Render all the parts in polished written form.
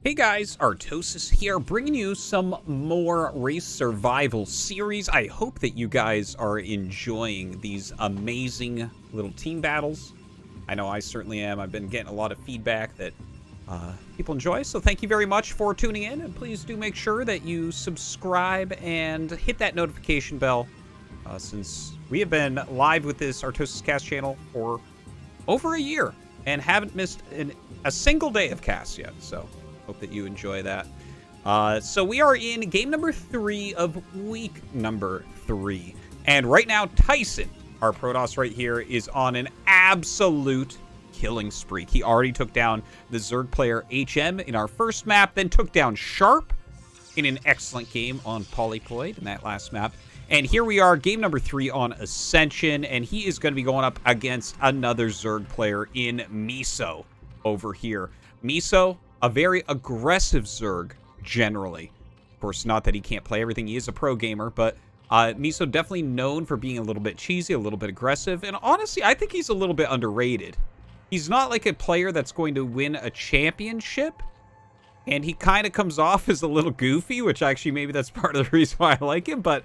Hey guys, Artosis here, bringing you some more Race Survival series. I hope that you guys are enjoying these amazing little team battles. I know I certainly am. I've been getting a lot of feedback that people enjoy, so thank you very much for tuning in, and please do make sure that you subscribe and hit that notification bell, since we have been live with this ArtosisCasts channel for over a year and haven't missed a single day of casts yet, so hope that you enjoy that. So we are in game number 3 of week number 3. And right now, Tyson, our Protoss right here, is on an absolute killing spree. He already took down the Zerg player HM in our first map, then took down Sharp in an excellent game on Polyploid in that last map. And here we are, game number 3 on Ascension, and he is going to be going up against another Zerg player in Miso over here. Miso, a very aggressive Zerg, generally. Of course, not that he can't play everything. He is a pro gamer, but Miso definitely known for being a little bit cheesy, a little bit aggressive, and honestly, I think he's a little bit underrated. He's not like a player that's going to win a championship, and he kind of comes off as a little goofy, which actually maybe that's part of the reason why I like him, but,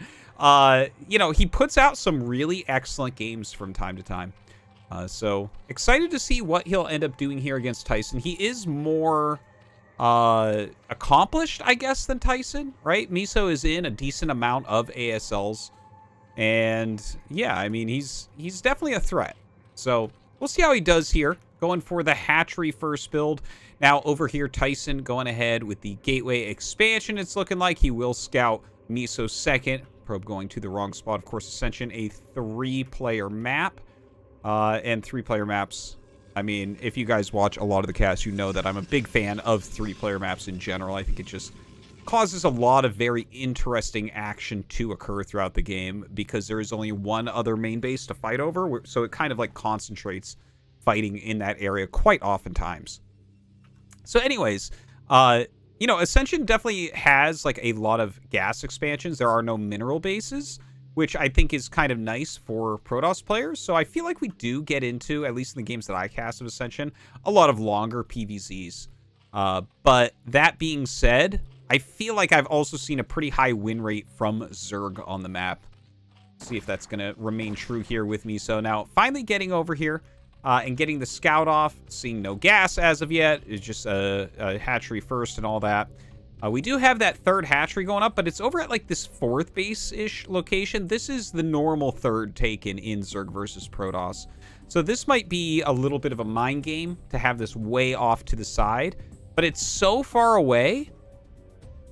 you know, he puts out some really excellent games from time to time. So, excited to see what he'll end up doing here against Tyson. He is more accomplished, I guess, than Tyson, right? Miso is in a decent amount of ASLs. And, yeah, I mean, he's definitely a threat. So, we'll see how he does here. Going for the hatchery first build. Now, over here, Tyson going ahead with the gateway expansion. It's looking like he will scout Miso second. Probe going to the wrong spot. Of course, Ascension, a 3-player map. And 3-player maps, I mean, if you guys watch a lot of the casts, you know that I'm a big fan of 3-player maps in general. I think it just causes a lot of very interesting action to occur throughout the game because there is only one other main base to fight over, so it kind of like concentrates fighting in that area quite oftentimes. So anyways, you know, Ascension definitely has like a lot of gas expansions. There are no mineral bases, which I think is kind of nice for Protoss players. So I feel like we do get into, at least in the games that I cast of Ascension, a lot of longer PVZs. But that being said, I feel like I've also seen a pretty high win rate from Zerg on the map. See if that's going to remain true here with me. So now, finally getting over here and getting the scout off, seeing no gas as of yet. It's just a hatchery first and all that. We do have that third hatchery going up, but it's over at like this 4th base-ish location. This is the normal third taken in Zerg versus Protoss. So this might be a little bit of a mind game to have this way off to the side, but it's so far away,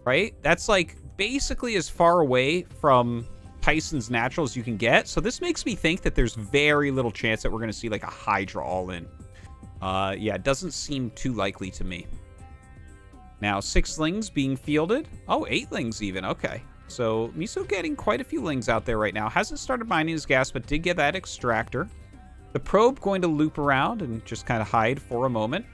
right? That's like basically as far away from Tyson's natural as you can get. So this makes me think that there's very little chance that we're going to see like a Hydra all-in. Yeah, it doesn't seem too likely to me. Now, 6 lings being fielded. Oh, 8 lings even. Okay. So, Miso getting quite a few lings out there right now. Hasn't started mining his gas, but did get that extractor. The probe going to loop around and just kind of hide for a moment.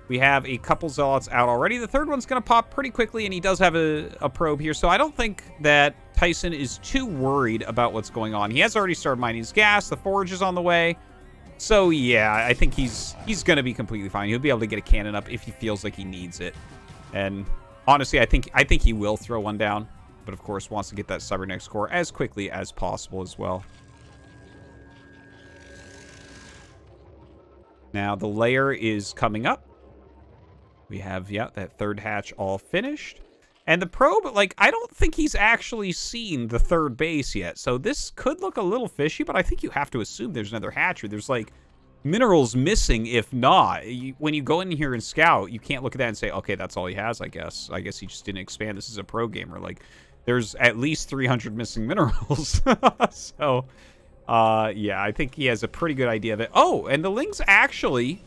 We have a couple zealots out already. The third one's going to pop pretty quickly, and he does have a probe here. So, I don't think that Tyson is too worried about what's going on. He has already started mining his gas. The forge is on the way. So, yeah, I think he's going to be completely fine. He'll be able to get a cannon up if he feels like he needs it. And honestly, I think he will throw one down, but of course wants to get that cybernetics core as quickly as possible as well. Now the layer is coming up. We have, yeah, that third hatch all finished. And the probe, like, I don't think he's actually seen the third base yet. So this could look a little fishy, but I think you have to assume there's another hatchery. There's like minerals missing. If not, when you go in here and scout, you can't look at that and say, okay, that's all he has. I guess he just didn't expand. This is a pro gamer. Like, there's at least 300 missing minerals. So yeah, I think he has a pretty good idea of it. Oh, and the lings actually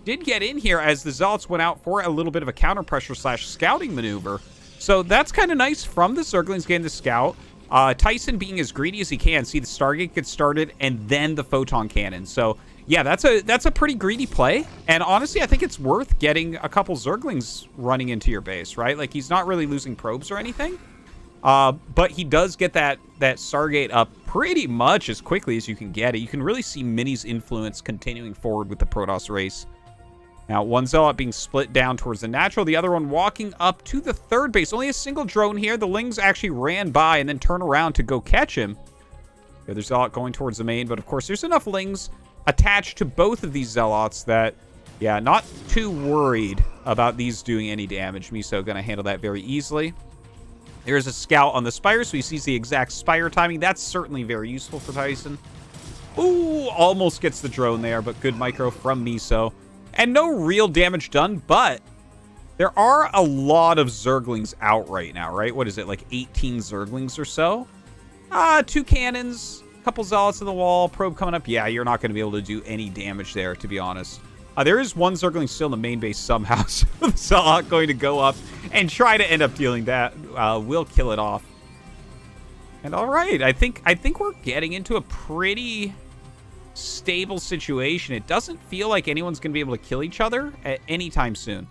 did get in here as the zealots went out for a little bit of a counter pressure / scouting maneuver. So that's kind of nice from the Zerglings getting the scout. Tyson being as greedy as he can. See the Stargate get started and then the photon cannon. So yeah, that's a pretty greedy play. And honestly, I think it's worth getting a couple Zerglings running into your base, right? Like, he's not really losing probes or anything. But he does get that Stargate up pretty much as quickly as you can get it. You can really see Mini's influence continuing forward with the Protoss race. Now, one Zealot being split down towards the natural, the other one walking up to the third base. Only a single drone here. The Lings actually ran by and then turn around to go catch him. The other Zealot going towards the main, but of course, there's enough Lings attached to both of these Zealots that, yeah, not too worried about these doing any damage. Miso going to handle that very easily. There's a scout on the Spire, so he sees the exact Spire timing. That's certainly very useful for Tyson. Ooh, almost gets the drone there, but good micro from Miso. And no real damage done, but there are a lot of Zerglings out right now, right? What is it, like 18 Zerglings or so? 2 cannons, a couple Zealots in the wall, probe coming up. Yeah, you're not going to be able to do any damage there, to be honest. There is one Zergling still in the main base somehow, so the Zealot going to go up and try to end up dealing that. We'll kill it off. And all right, I think we're getting into a pretty stable situation. It doesn't feel like anyone's going to be able to kill each other at any time soon.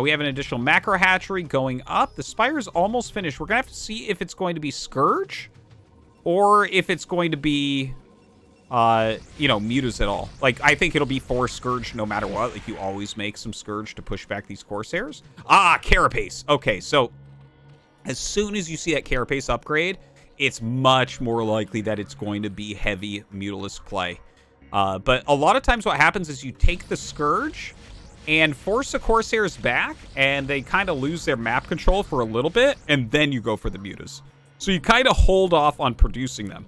We have an additional macro hatchery going up. The Spire's almost finished. We're going to have to see if it's going to be Scourge or if it's going to be, you know, Mutas at all. Like, I think it'll be for Scourge no matter what. Like, you always make some Scourge to push back these Corsairs. Carapace. Okay, so as soon as you see that Carapace upgrade, it's much more likely that it's going to be heavy Mutalisk play. But a lot of times what happens is you take the Scourge and force the Corsairs back, and they kind of lose their map control for a little bit, and then you go for the Mutas. So you kind of hold off on producing them.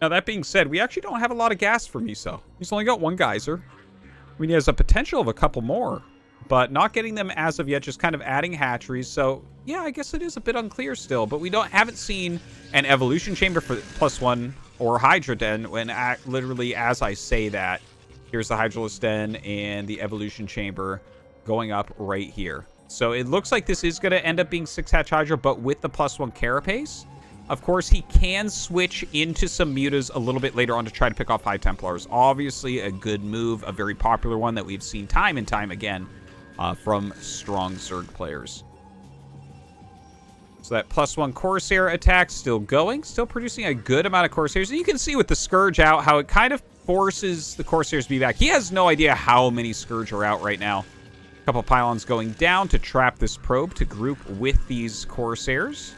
Now, that being said, we actually don't have a lot of gas for Miso. He's only got 1 geyser. I mean, he has a potential of a couple more, but not getting them as of yet, just kind of adding hatcheries. So, yeah, I guess it is a bit unclear still, but we haven't seen an evolution chamber for +1 or Hydra Den when literally as I say that, here's the Hydralisk Den and the evolution chamber going up right here. So it looks like this is going to end up being 6-hatch Hydra, but with the +1 Carapace. Of course, he can switch into some Mutas a little bit later on to try to pick off High Templars. Obviously, a good move, a very popular one that we've seen time and time again from strong Zerg players. So that +1 Corsair attack still going, still producing a good amount of Corsairs. And you can see with the Scourge out how it kind of forces the Corsairs to be back. He has no idea how many Scourge are out right now. A couple pylons going down to trap this probe to group with these Corsairs.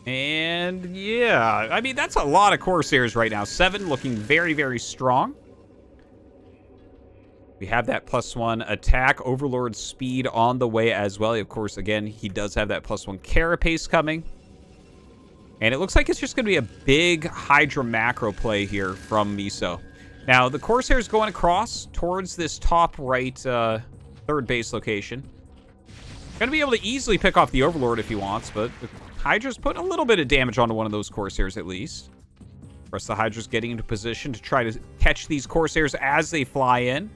And yeah, I mean, that's a lot of Corsairs right now. 7 looking very, very strong. We have that +1 attack. Overlord speed on the way as well. Of course, again, he does have that +1 Carapace coming. And it looks like it's just going to be a big Hydra macro play here from Miso. Now, the Corsair's going across towards this top right third base location. Going to be able to easily pick off the Overlord if he wants, but the Hydra's putting a little bit of damage onto one of those Corsairs at least. The rest of the Hydra's getting into position to try to catch these Corsairs as they fly in.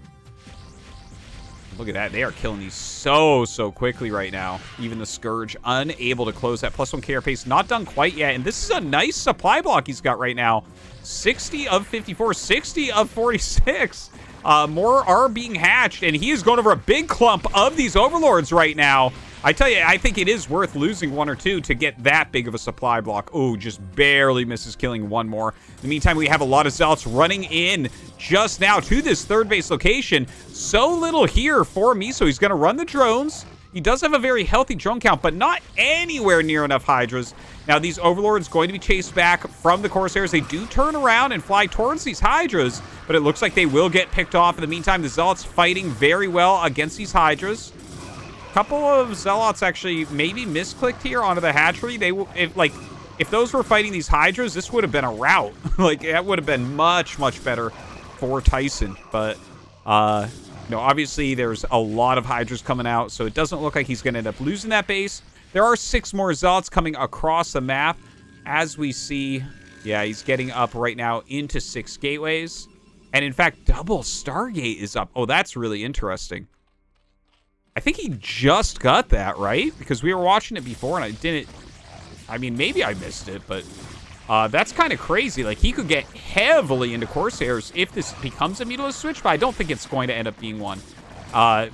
Look at that. They are killing these so quickly right now. Even the Scourge unable to close that +1 Carapace. Not done quite yet. And this is a nice supply block he's got right now. 60 of 54, 60 of 46. More are being hatched, and he is going over a big clump of these Overlords right now. I tell you, I think it is worth losing 1 or 2 to get that big of a supply block. Oh, just barely misses killing 1 more. In the meantime, we have a lot of Zealots running in just now to this third base location. So little here for Miso. He's going to run the drones. He does have a very healthy drone count, but not anywhere near enough Hydras. Now, these Overlords going to be chased back from the Corsairs. They do turn around and fly towards these Hydras, but it looks like they will get picked off. In the meantime, the Zealots fighting very well against these Hydras. Couple of Zealots actually maybe misclicked here onto the hatchery. They if those were fighting these Hydras, this would have been a rout. Like, that would have been much better for Tyson. But no, obviously there's a lot of Hydras coming out, so it doesn't look like he's going to end up losing that base. There are 6 more Zealots coming across the map, as we see. Yeah, he's getting up right now into 6 gateways, and in fact, double Stargate is up. Oh, that's really interesting. I think he just got that, right? Because we were watching it before and I didn't... I mean, maybe I missed it, but that's kind of crazy. Like, he could get heavily into Corsairs if this becomes a Mutalist switch, but I don't think it's going to end up being one.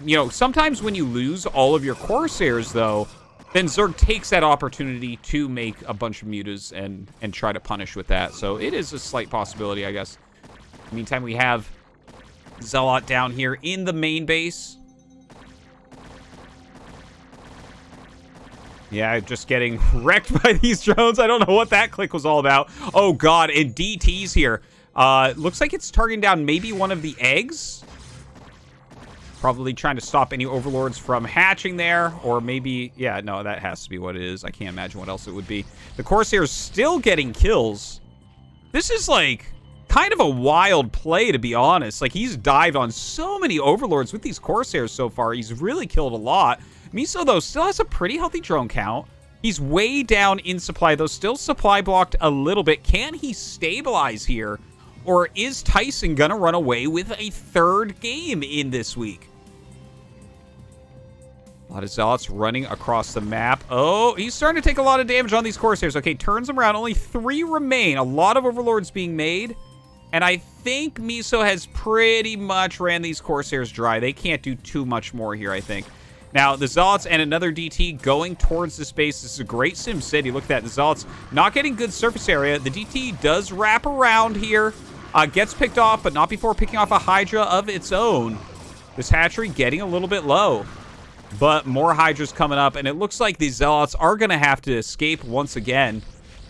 You know, sometimes when you lose all of your Corsairs, though, then Zerg takes that opportunity to make a bunch of mutas and try to punish with that. So it is a slight possibility, I guess. In the meantime, we have Zealot down here in the main base. Yeah, just getting wrecked by these drones. I don't know what that click was all about. Oh, God, and DT's here. Looks like it's targeting down maybe one of the eggs. Probably trying to stop any overlords from hatching there. Or maybe, yeah, no, that has to be what it is. I can't imagine what else it would be. The Corsair's still getting kills. This is, like, kind of a wild play, to be honest. Like, he's dived on so many overlords with these Corsairs so far. He's really killed a lot. Miso, though, still has a pretty healthy drone count. He's way down in supply, though. Still supply blocked a little bit. Can he stabilize here? Or is Tyson going to run away with a third game in this week? A lot of Zealots running across the map. Oh, he's starting to take a lot of damage on these Corsairs. Okay, turns him around. Only 3 remain. A lot of overlords being made. And I think Miso has pretty much ran these Corsairs dry. They can't do too much more here, I think. Now, the Zealots and another DT going towards this base. This is a great Sim City. Look at that. The Zealots not getting good surface area. The DT does wrap around here. Gets picked off, but not before picking off a Hydra of its own. This hatchery getting a little bit low. But more Hydras coming up, and it looks like these Zealots are going to have to escape once again.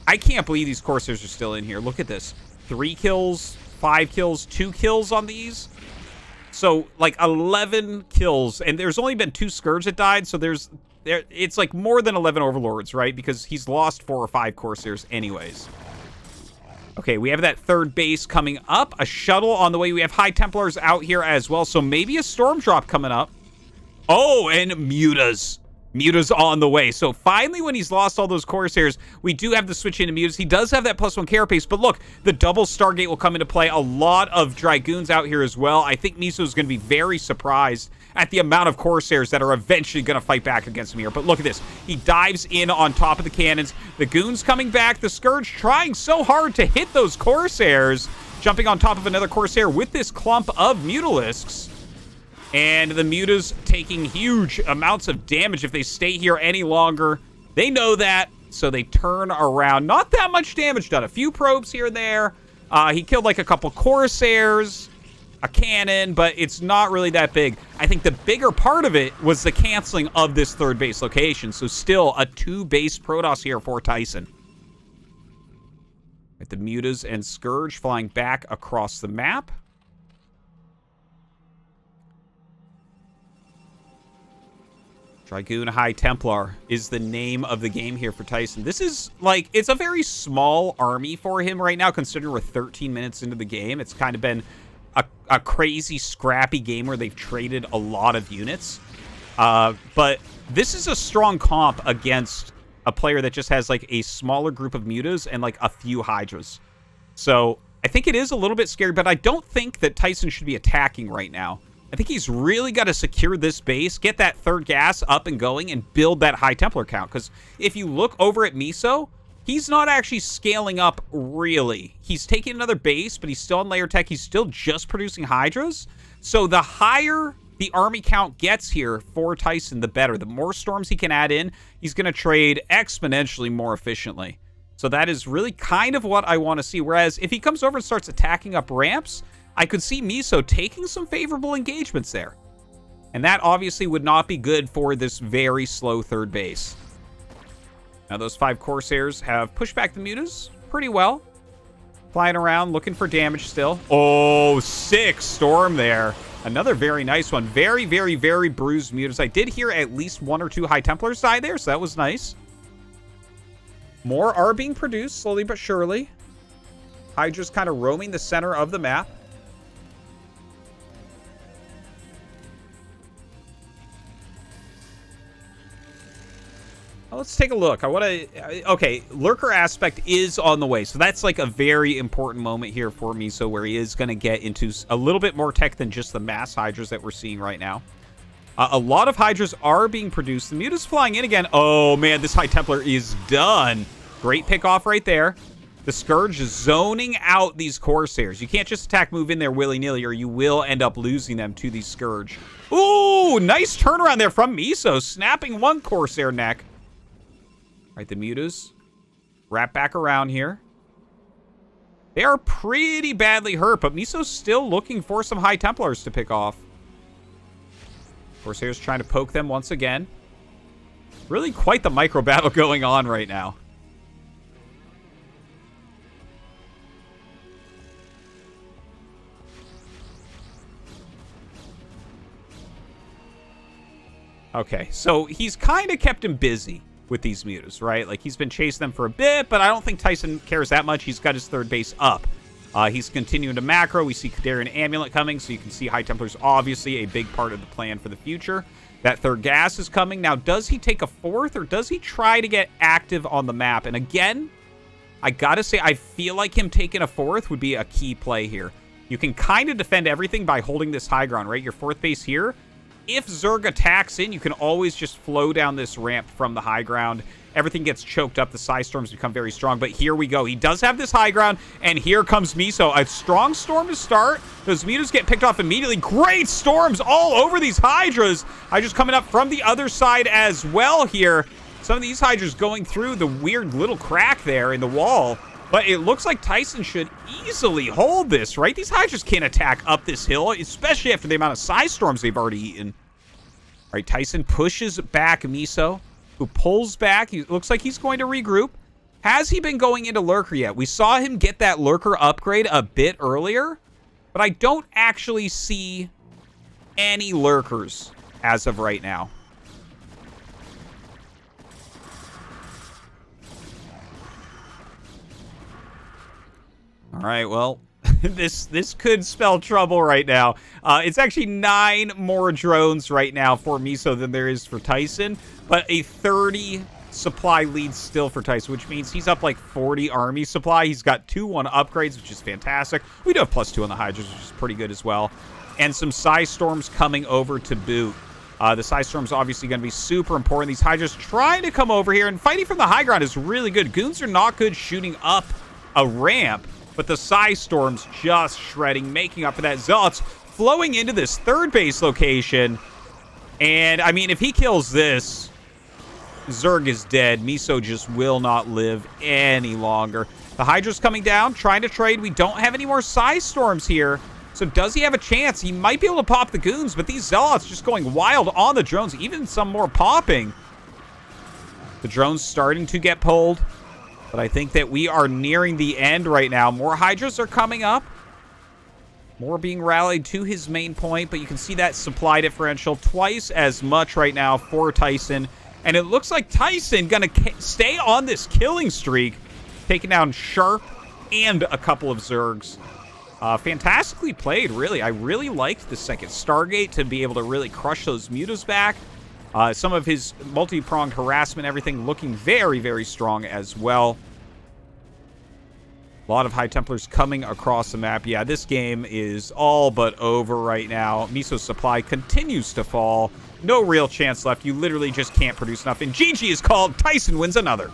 I can't believe these Corsairs are still in here. Look at this. 3 kills, 5 kills, 2 kills on these. So, like, 11 kills, and there's only been 2 Scourge that died, so it's like more than 11 Overlords, right? Because he's lost 4 or 5 Corsairs anyways. Okay, we have that third base coming up. A shuttle on the way. We have High Templars out here as well, so maybe a Storm Drop coming up. Oh, and Mutas. Mutas on the way. So finally, when he's lost all those Corsairs, we do have the switch into Mutas. He does have that +1 carapace, but look, the double Stargate will come into play. A lot of Dragoons out here as well. I think Miso is going to be very surprised at the amount of Corsairs that are eventually going to fight back against him here. But look at this. He dives in on top of the cannons. The Goons coming back. The Scourge trying so hard to hit those Corsairs. Jumping on top of another Corsair with this clump of Mutalisks. And the Mutas taking huge amounts of damage if they stay here any longer. They know that, so they turn around. Not that much damage done. A few probes here and there. He killed like a couple Corsairs, a cannon, but it's not really that big. I think the bigger part of it was the canceling of this third base location. So still a 2-base Protoss here for Tyson. With the Mutas and Scourge flying back across the map. Dragoon High Templar is the name of the game here for Tyson. This is, like, it's a very small army for him right now, considering we're 13 minutes into the game. It's kind of been a crazy, scrappy game where they've traded a lot of units. But this is a strong comp against a player that just has, like, a smaller group of Mutas and, like, a few Hydras. So I think it is a little bit scary, but I don't think that Tyson should be attacking right now. I think he's really got to secure this base, get that third gas up and going, and build that High Templar count. Because if you look over at Miso, he's not actually scaling up, really. He's taking another base, but he's still on layer tech. He's still just producing Hydras. So the higher the army count gets here for Tyson, the better. The more storms he can add in, he's going to trade exponentially more efficiently. So that is really kind of what I want to see. Whereas if he comes over and starts attacking up ramps, I could see Miso taking some favorable engagements there. And that obviously would not be good for this very slow third base. Now those 5 Corsairs have pushed back the Mutas pretty well. Flying around, looking for damage still. Oh, 6 Storm there. Another very nice one. Very, very, very bruised Mutas. I did hear at least 1 or 2 High Templars die there, so that was nice. More are being produced, slowly but surely. Hydra's kind of roaming the center of the map. Let's take a look. I want to... Okay, Lurker Aspect is on the way. So that's like a very important moment here for Miso, where he is going to get into a little bit more tech than just the mass Hydras that we're seeing right now. A lot of Hydras are being produced. The Muta's flying in again. Oh, man, this High Templar is done. Great pick off right there. The Scourge is zoning out these Corsairs. You can't just attack, move in there willy-nilly, or you will end up losing them to the Scourge. Ooh, nice turnaround there from Miso, snapping 1 Corsair neck. Right, the Mutas wrap back around here. They are pretty badly hurt, but Miso's still looking for some High Templars to pick off. Corsairs trying to poke them once again. Really quite the micro battle going on right now. Okay, so he's kind of kept him busy with these Mutas, right? Like, he's been chasing them for a bit, but I don't think Tyson cares that much. He's got his third base up. He's continuing to macro. We see Kadarian Amulet coming, so you can see High Templars obviously a big part of the plan for the future. That third gas is coming. Now, does he take a fourth, or does he try to get active on the map? And again, I gotta say, I feel like him taking a fourth would be a key play here. You can kind of defend everything by holding this high ground, right? Your fourth base here. If Zerg attacks in, you can always just flow down this ramp from the high ground. Everything gets choked up. The Psy Storms become very strong. But here we go. He does have this high ground. And here comes Miso. A strong storm to start. Those Mutas get picked off immediately. Great storms all over these Hydras. Hydras coming up from the other side as well here. Some of these Hydras going through the weird little crack there in the wall. But it looks like Tyson should easily hold this, right? These Hydras can't attack up this hill, especially after the amount of Psy Storms they've already eaten. All right, Tyson pushes back Miso, who pulls back. He looks like he's going to regroup. Has he been going into Lurker yet? We saw him get that Lurker upgrade a bit earlier, but I don't actually see any Lurkers as of right now. All right, well, this could spell trouble right now. It's actually 9 more drones right now for Miso than there is for Tyson, but a 30 supply lead still for Tyson, which means he's up like 40 army supply. He's got 2-1 upgrades, which is fantastic. We do have +2 on the Hydras, which is pretty good as well. And some Psy Storms coming over to boot. The Psy Storm's obviously going to be super important. These Hydras trying to come over here, and fighting from the high ground is really good. Goons are not good shooting up a ramp, but the Psy Storm's just shredding, making up for that. Zealots flowing into this third base location. And, I mean, if he kills this, Zerg is dead. Miso just will not live any longer. The Hydra's coming down, trying to trade. We don't have any more Psy Storms here. So does he have a chance? He might be able to pop the Goons, but these Zealots just going wild on the drones. Even some more popping. The drones starting to get pulled. But I think that we are nearing the end right now. More Hydras are coming up. More being rallied to his main point. But you can see that supply differential twice as much right now for Tyson. And it looks like Tyson going to stay on this killing streak. Taking down Sharp and a couple of Zergs. Fantastically played, really. I really liked the second Stargate to be able to really crush those Mutas back. Some of his multi-pronged harassment, everything looking very, very strong as well. A lot of High Templars coming across the map. Yeah, this game is all but over right now. Miso's supply continues to fall. No real chance left. You literally just can't produce enough. And GG is called. Tyson wins another.